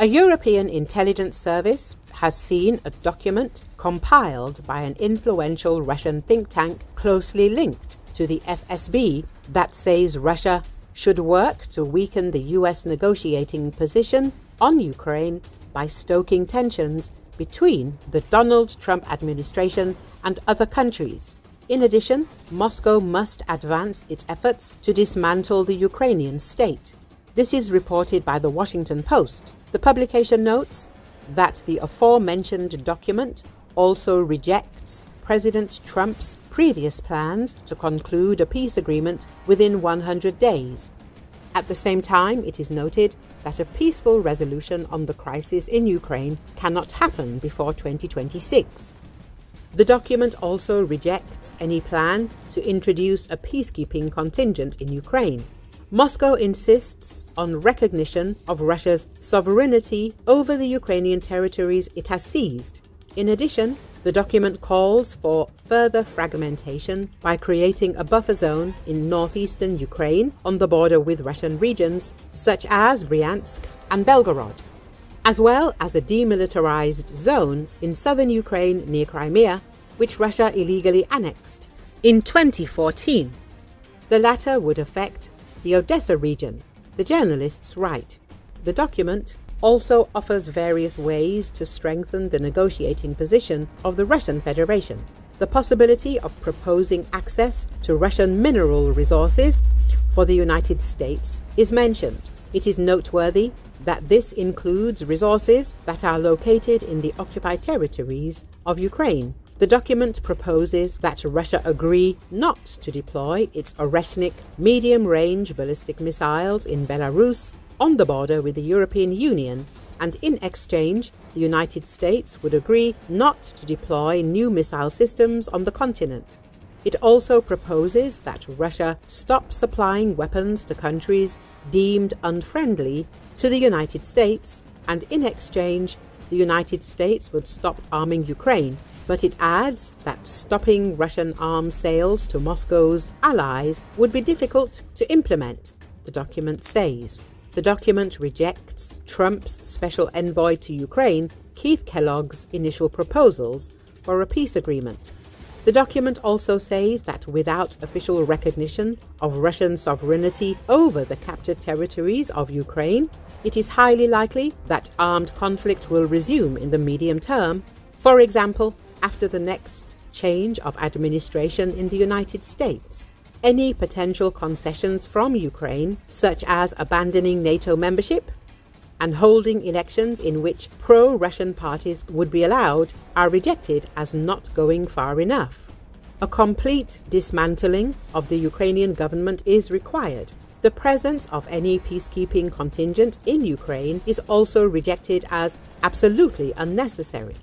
A European intelligence service has seen a document compiled by an influential Russian think tank closely linked to the FSB that says Russia should work to weaken the US negotiating position on Ukraine by stoking tensions between the Donald Trump administration and other countries. In addition, Moscow must advance its efforts to dismantle the Ukrainian state. This is reported by the Washington Post. The publication notes that the aforementioned document also rejects President Trump's previous plans to conclude a peace agreement within 100 days. At the same time, it is noted that a peaceful resolution on the crisis in Ukraine cannot happen before 2026. The document also rejects any plan to introduce a peacekeeping contingent in Ukraine. Moscow insists on recognition of Russia's sovereignty over the Ukrainian territories it has seized. In addition, the document calls for further fragmentation by creating a buffer zone in northeastern Ukraine on the border with Russian regions such as Bryansk and Belgorod, as well as a demilitarized zone in southern Ukraine near Crimea, which Russia illegally annexed in 2014. The latter would affect the Odessa region, the journalists write. The document also offers various ways to strengthen the negotiating position of the Russian Federation. The possibility of proposing access to Russian mineral resources for the United States is mentioned. It is noteworthy that this includes resources that are located in the occupied territories of Ukraine. The document proposes that Russia agree not to deploy its Oreshnik medium-range ballistic missiles in Belarus on the border with the European Union, and in exchange, the United States would agree not to deploy new missile systems on the continent. It also proposes that Russia stop supplying weapons to countries deemed unfriendly to the United States, and in exchange, the United States would stop arming Ukraine. But it adds that stopping Russian arms sales to Moscow's allies would be difficult to implement, the document says. The document rejects Trump's special envoy to Ukraine, Keith Kellogg's initial proposals for a peace agreement. The document also says that without official recognition of Russian sovereignty over the captured territories of Ukraine, it is highly likely that armed conflict will resume in the medium term. For example, after the next change of administration in the United States. Any potential concessions from Ukraine, such as abandoning NATO membership and holding elections in which pro-Russian parties would be allowed, are rejected as not going far enough. A complete dismantling of the Ukrainian government is required. The presence of any peacekeeping contingent in Ukraine is also rejected as absolutely unnecessary.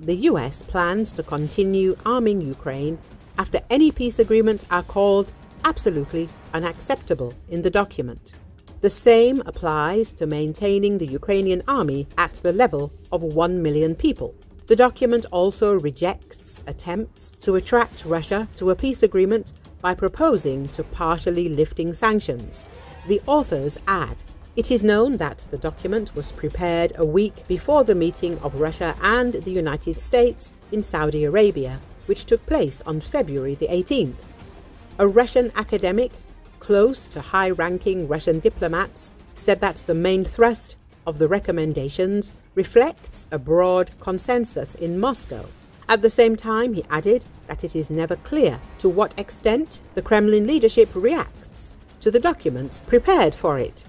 The US plans to continue arming Ukraine after any peace agreement are called absolutely unacceptable in the document. The same applies to maintaining the Ukrainian army at the level of 1 million people. The document also rejects attempts to attract Russia to a peace agreement by proposing to partially lifting sanctions. The authors add, it is known that the document was prepared a week before the meeting of Russia and the United States in Saudi Arabia, which took place on February the 18th. A Russian academic close to high-ranking Russian diplomats said that the main thrust of the recommendations reflects a broad consensus in Moscow. At the same time, he added that it is never clear to what extent the Kremlin leadership reacts to the documents prepared for it.